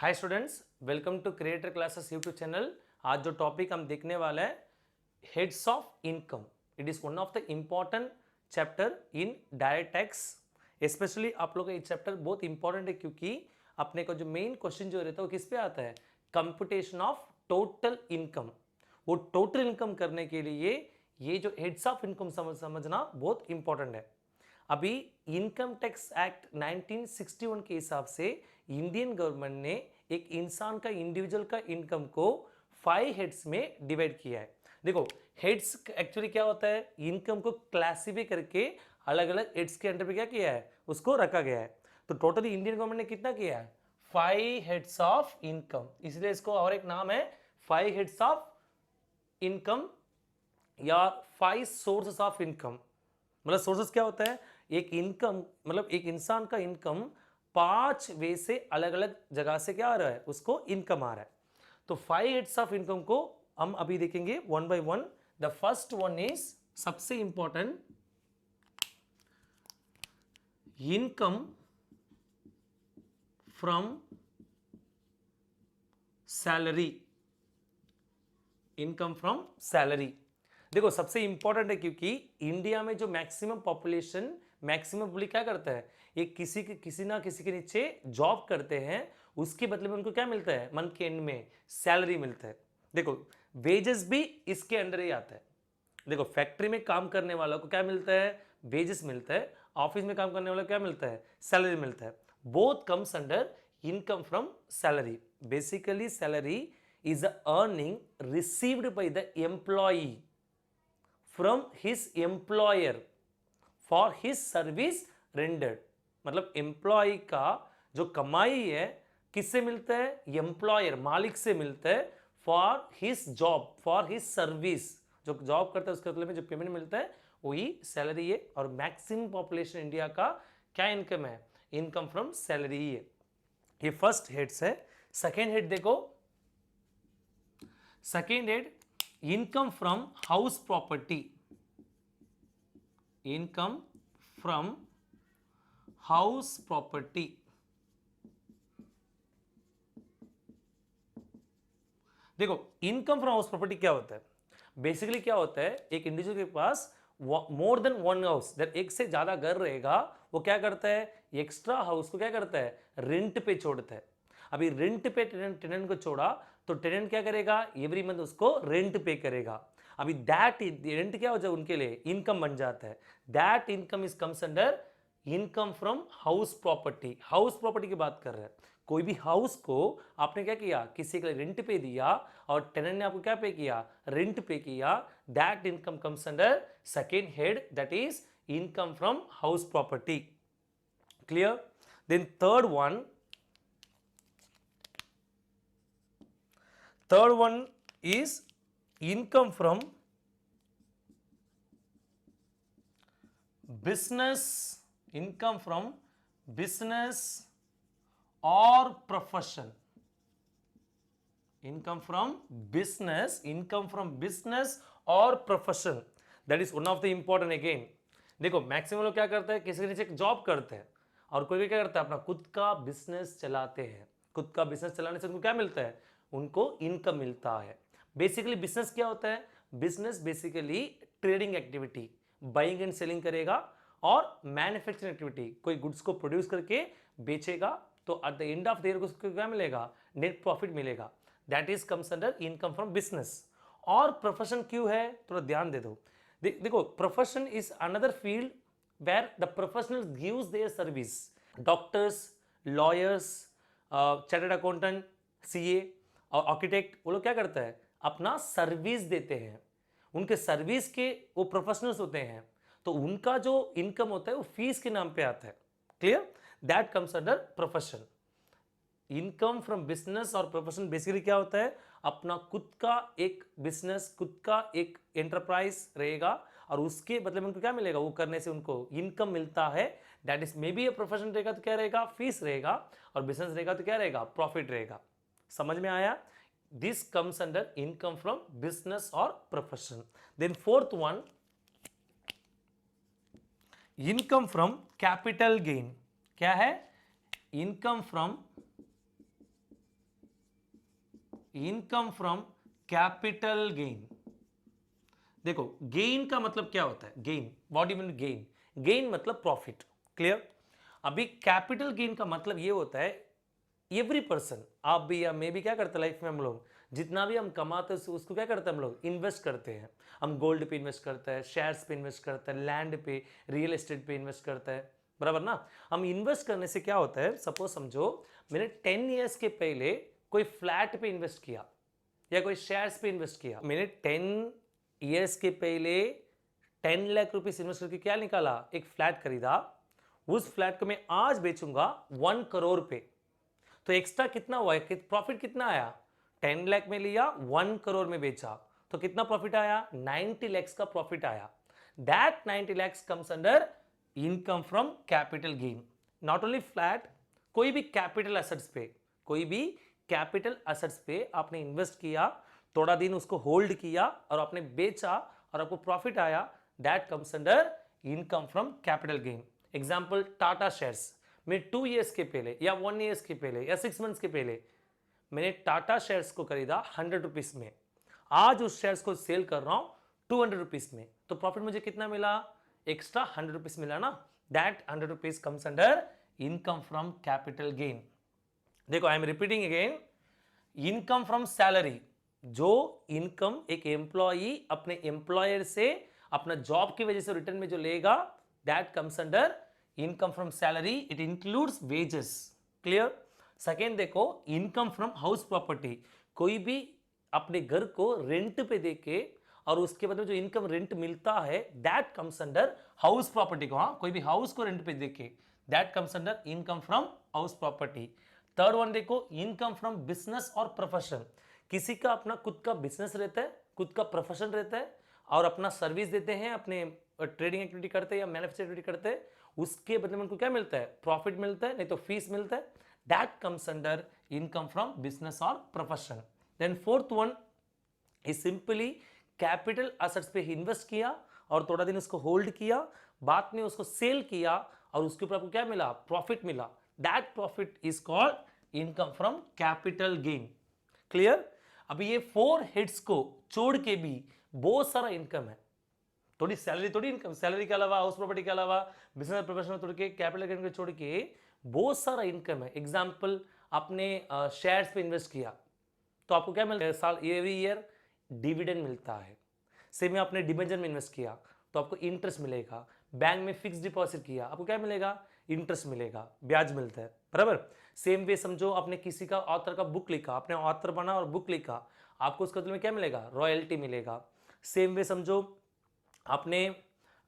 Hi students, welcome to creator classes YouTube channel. आज जो topic हम देखने वाला है heads of income. It is one of the important chapter in direct tax. Specially आप लोग का ये चैप्टर बहुत इंपॉर्टेंट है क्योंकि अपने को जो मेन क्वेश्चन जो रहता है वो किस पे आता है, कंप्यूटेशन ऑफ टोटल इनकम। वो टोटल इनकम करने के लिए ये जो हेड्स ऑफ इनकम समझना बहुत इंपॉर्टेंट है। अभी इनकम टैक्स एक्ट 1961 के हिसाब से इंडियन गवर्नमेंट ने एक इंसान का, इंडिविजुअल का इनकम को 5 हेड्स में डिवाइड किया है। देखो, हेड्स एक्चुअली क्या होता है, इनकम को क्लासिफाई करके अलग अलग हेड्स के अंडर पे क्या किया है, उसको रखा गया है। तो टोटली इंडियन गवर्नमेंट ने कितना किया है, 5 हेड्स ऑफ इनकम। इसलिए इसको और एक नाम है 5 हेड्स ऑफ इनकम या 5 सोर्सेस ऑफ इनकम। मतलब सोर्सेस क्या होता है, एक इनकम मतलब एक इंसान का इनकम 5 वे से अलग अलग जगह से क्या आ रहा है, उसको इनकम आ रहा है। तो 5 हेड्स ऑफ इनकम को हम अभी देखेंगे one by one. The first one is सबसे important, income from salary. Income from salary देखो सबसे इंपॉर्टेंट है क्योंकि इंडिया में जो मैक्सिमम पॉपुलेशन, मैक्सिमम पब्लिक क्या करता है, एक किसी ना किसी के नीचे जॉब करते हैं, उसके बदले में उनको क्या मिलता है, मंथ के एंड में सैलरी मिलता है। देखो वेजेस भी इसके अंडर ही आता है। देखो फैक्ट्री में काम करने वालों को क्या मिलता है, वेजेस मिलता है। ऑफिस में काम करने वालों को क्या मिलता है, सैलरी मिलता है। Both comes under income from salary. Basically salary is a earning received by the employee from his employer for his service rendered. मतलब एम्प्लॉय का जो कमाई है किससे मिलता है, एम्प्लॉयर मालिक से मिलता है, for his job, for his service. जो जॉब करता है उसके बदले में जो पेमेंट मिलता है वही सैलरी है। और मैक्सिमम पॉपुलेशन इंडिया का क्या इनकम है, इनकम फ्रॉम सैलरी ही है। ये फर्स्ट हेड्स है। सेकेंड हेड देखो, second head income from house property. Income from house property. देखो इनकम फ्रॉम हाउस प्रॉपर्टी क्या होता है, बेसिकली क्या होता है, एक इंडिविजुअल के पास मोर देन वन हाउस, एक से ज्यादा घर रहेगा, वो क्या करता है, एक्स्ट्रा हाउस को क्या करता है, रेंट पे छोड़ता है। अभी रेंट पे टेनेंट को छोड़ा तो टेनेंट क्या करेगा, एवरी मंथ उसको रेंट पे करेगा। अभी दैट रेंट क्या हो जाए उनके लिए इनकम बन जाता है। That income is comes under income from house property. House property की बात कर रहे हैं, कोई भी हाउस को आपने क्या किया, किसी के लिए रेंट पे दिया और टेनेंट ने आपको क्या पे किया, रेंट पे किया। That income comes under second head, that is income from house property. Clear? Then third one is income from business. Income from business or profession. Income from business or profession. That is one of the important again. देखो maximum लोग क्या करते हैं, किसी के नीचे job करते हैं और कोई क्या करता है, अपना खुद का बिजनेस चलाते हैं। खुद का बिजनेस चलाने से उनको क्या मिलता है, उनको इनकम मिलता है। बेसिकली बिजनेस क्या होता है, business basically trading activity, buying and selling करेगा और मैन्युफैक्चरिंग एक्टिविटी, कोई गुड्स को प्रोड्यूस करके बेचेगा तो at the end of the year उसको क्या मिलेगा, नेट प्रॉफिट मिलेगा। That is comes under income from business. और प्रोफेशन क्यों है, थोड़ा ध्यान दे दो। देखो profession is another field where the professionals gives their service. Doctors, lawyers, chartered accountant, CA और आर्किटेक्ट, वो लोग क्या करता है, अपना सर्विस देते हैं। उनके सर्विस के वो प्रोफेशनल्स होते हैं, तो उनका जो इनकम होता है वो फीस के नाम पे आता है। Clear? That comes under profession. Income from business और प्रोफेशन बेसिकली क्या होता है, अपना खुद का एक बिजनेस, खुद का एक एंटरप्राइज रहेगा और उसके बदले में उनको क्या मिलेगा, वो करने से उनको इनकम मिलता है। That is may be a profession रहेगा तो क्या रहेगा, फीस रहेगा, और बिजनेस रहेगा तो क्या रहेगा, प्रॉफिट रहेगा। समझ में आया? This comes under income from business और profession. Then fourth one, income from capital gain. क्या है, income from income from capital gain. देखो गेन का मतलब क्या होता है, gain, what do you mean gain? Gain मतलब प्रॉफिट, क्लियर? अभी कैपिटल गेन का मतलब ये होता है एवरी पर्सन, आप भी या मैं भी क्या करते हैं लाइफ में, हम लोग जितना भी हम कमाते हैं उसको क्या करते हैं, हम लोग इन्वेस्ट करते हैं। हम गोल्ड पे इन्वेस्ट करते हैं, शेयर्स पे इन्वेस्ट करते हैं, लैंड पे, रियल एस्टेट पे इन्वेस्ट करते हैं, बराबर ना? हम इन्वेस्ट करने से क्या होता है, सपोज समझो मैंने 10 ईयर्स के पहले कोई फ्लैट पे इन्वेस्ट किया या कोई शेयर्स पे इन्वेस्ट किया, मैंने 10 ईयर्स के पहले 10 लाख रुपीस इन्वेस्ट करके क्या निकाला, एक फ्लैट खरीदा। उस फ्लैट को मैं आज बेचूंगा 1 करोड़ पे, तो एक्स्ट्रा कितना हुआ, प्रॉफिट कितना आया? 10 लाख में लिया, 1 करोड़ में बेचा, तो कितना प्रॉफिट आया? 90 lakhs का प्रॉफिट आया। That 90 lakhs comes under income from capital gain. Not only flat, कोई भी कैपिटल एसेट्स पे, कोई भी कैपिटल एसेट्स पे आपने इन्वेस्ट किया, थोड़ा दिन उसको होल्ड किया और आपने बेचा और आपको प्रॉफिट आया, that comes under income from capital gain. Example Tata shares, मैं 2 ईयर्स के पहले या 1 ईयर्स के पहले या 6 मंथ्स के पहले मैंने टाटा शेयर्स को खरीदा 100 रुपीज में, आज उस शेयर्स को सेल कर रहा हूं 200 रुपीज में, तो प्रॉफिट मुझे कितना मिला? एक्स्ट्रा 100 रुपीज मिला ना। That 100 rupees comes under income from capital gain. देखो I am repeating again, income from salary, जो इनकम एक एम्प्लॉई अपने एम्प्लॉयर से अपना जॉब की वजह से रिटर्न में जो लेगा, that comes under income from salary, it includes wages, clear? Second देखो, इनकम फ्रॉम हाउस प्रॉपर्टी, कोई भी अपने घर को रेंट पे देके और उसके बाद में जो इनकम रेंट मिलता है, that comes under house property को, हाँ, कोई भी हाउस को रेंट पे देके, that comes under income from house property. Third one देखो, इनकम फ्रॉम बिजनेस और प्रोफेशन, किसी का अपना खुद का बिजनेस रहता है, खुद का प्रोफेशन रहता है और अपना सर्विस देते हैं, अपने ट्रेडिंग एक्टिविटी करते हैं या मैन्युफैक्चरिंग एक्टिविटी करते हैं, उसके बदले में उनको क्या मिलता है? प्रॉफिट मिलता है, नहीं तो फीस मिलता है, that comes under income from business और profession. Then fourth one is simply capital assets पे इन्वेस्ट किया और थोड़ा दिन उसको होल्ड किया, बाद में उसको सेल किया और उसके ऊपर आपको क्या मिला? प्रॉफिट मिला, that profit is called income from capital gain, clear? अभी ये 4 हेड्स को छोड़ के भी बहुत सारा इनकम है, थोड़ी सैलरी, थोड़ी इनकम, सैलरी के अलावा, हाउस प्रॉपर्टी के अलावा, बिजनेस प्रोफेशनल छोड़ के, कैपिटल गेन को छोड़ के बहुत सारा इनकम है। एग्जांपल, आपने शेयर्स पे इन्वेस्ट किया तो आपको क्या मिलता है? साल, एवरी ईयर डिविडेंड मिलता है। सेम में आपने डिबेंचर में इन्वेस्ट किया तो आपको इंटरेस्ट मिलेगा। बैंक में फिक्स डिपॉजिट किया, आपको क्या मिलेगा? इंटरेस्ट मिलेगा, ब्याज मिलता है, बराबर? सेम वे समझो, आपने किसी का ऑथर का बुक लिखा, आपने ऑथर बना और बुक लिखा, आपको उसके बदले में क्या मिलेगा? रॉयल्टी मिलेगा। सेम वे समझो, आपने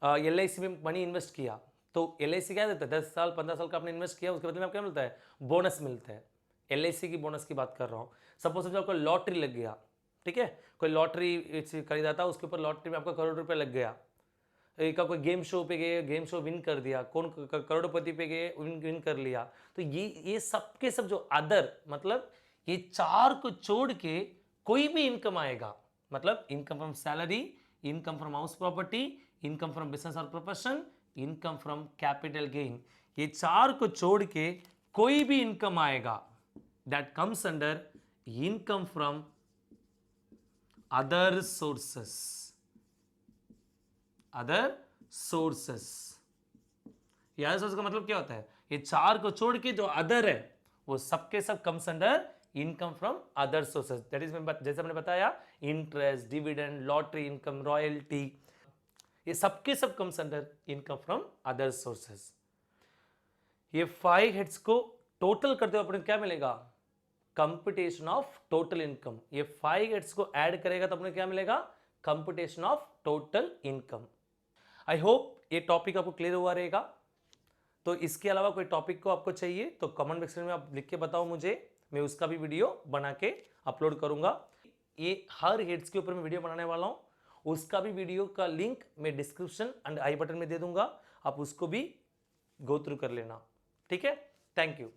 LIC में मनी इन्वेस्ट किया तो LIC क्या देता है? 10 साल 15 साल का आपने इन्वेस्ट किया, उसके बदले में आपको क्या मिलता है? बोनस मिलता है। LIC की बोनस की बात कर रहा हूँ। सपोज समझो आपको लॉटरी लग गया, ठीक है, कोई लॉटरी खरीदा था, उसके ऊपर लॉटरी में आपका करोड़ रुपए लग गया। एक कोई गेम शो पे गए, गेम शो विन कर दिया, कौन करोड़पति पे गए, विन कर लिया, तो ये सब के सब जो अदर, मतलब ये 4 को छोड़ के कोई भी इनकम आएगा, मतलब income from salary, income from house property, income from business और profession, income from capital gain, ये 4 को छोड़ के कोई भी इनकम आएगा, that comes under income from other sources, other sources. ये अदर सोर्स का मतलब क्या होता है? ये 4 को छोड़ के जो अदर है वो सबके सब comes under income from other sources. That is, जैसे हमने बताया, interest, dividend, lottery income, royalty, ये सबके सब comes under income from other sources. ये 5 हेड्स को टोटल करते हुए अपने क्या मिलेगा? Computation of total income. ये 5 हेड्स को ऐड करेगा तो अपने क्या मिलेगा? Computation of total income. I hope ये टॉपिक आपको क्लियर हुआ रहेगा। तो इसके अलावा कोई टॉपिक को आपको चाहिए तो कमेंट सेक्शन में आप लिख के बताओ मुझे, मैं उसका भी वीडियो बना के अपलोड करूंगा। ये हर हेड्स के ऊपर मैं वीडियो बनाने वाला हूं, उसका भी वीडियो का लिंक मैं डिस्क्रिप्शन एंड आई बटन में दे दूंगा, आप उसको भी गो थ्रू कर लेना, ठीक है? Thank you.